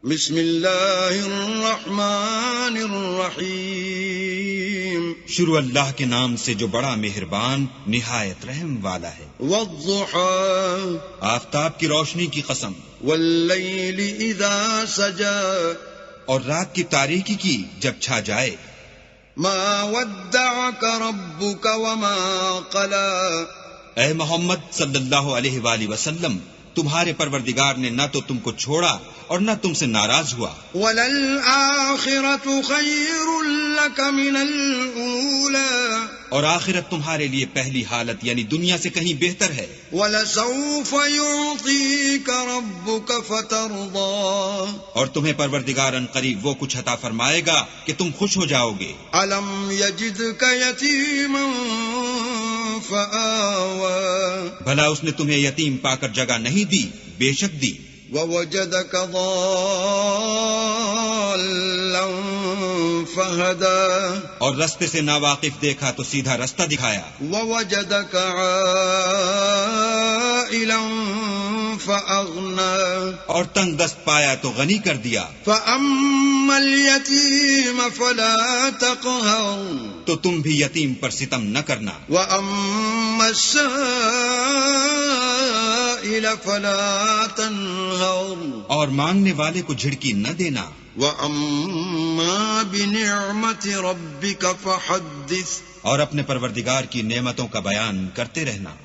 بسم اللہ الرحمن الرحیم شروع اللہ کے نام سے جو بڑا مہربان نہایت رحم والا ہے۔ والضحى آفتاب کی روشنی کی قسم، واللیل اذا سجا اور رات کی تاریکی کی جب چھا جائے۔ ما ودعك ربك وما قلى اے محمد صلی اللہ علیہ وآلہ وسلم، تمہارے پروردگار نے نہ تو تم کو چھوڑا اور نہ تم سے ناراض ہوا۔ وَلَلْآخِرَةُ خَيْرٌ لَكَ مِنَ الْأُولَى اور آخرت تمہارے لیے پہلی حالت یعنی دنیا سے کہیں بہتر ہے۔ وَلَسَوْفَ يُعْطِيكَ رَبُّكَ فَتَرْضَىٰ اور تمہیں پروردگار ان قریب وہ کچھ عطا فرمائے گا کہ تم خوش ہو جاؤ گے۔ أَلَمْ يَجِدْكَ يَتِيمًا فَآوَىٰ بھلا اس نے تمہیں یتیم پا کر جگہ نہیں دی؟ بے شک دی۔ وَوَجَدَكَ ضَالًّا فَهَدَىٰ اور رستے سے ناواقف دیکھا تو سیدھا رستہ دکھایا۔ وَوَجَدَكَ عَائِلًا فَأَغْنَىٰ اور تنگ دست پایا تو غنی کر دیا۔ فَأَمَّا الْيَتِيمَ فَلَا تَقْهَرْ تو تم بھی یتیم پر ستم نہ کرنا۔ وَأَمَّا السَّائِلَ فَلَا تَنْهَرْ اور مانگنے والے کو جھڑکی نہ دینا۔ وَأَمَّا بِنِعْمَةِ رَبِّكَ فَحَدِّثْ اور اپنے پروردگار کی نعمتوں کا بیان کرتے رہنا۔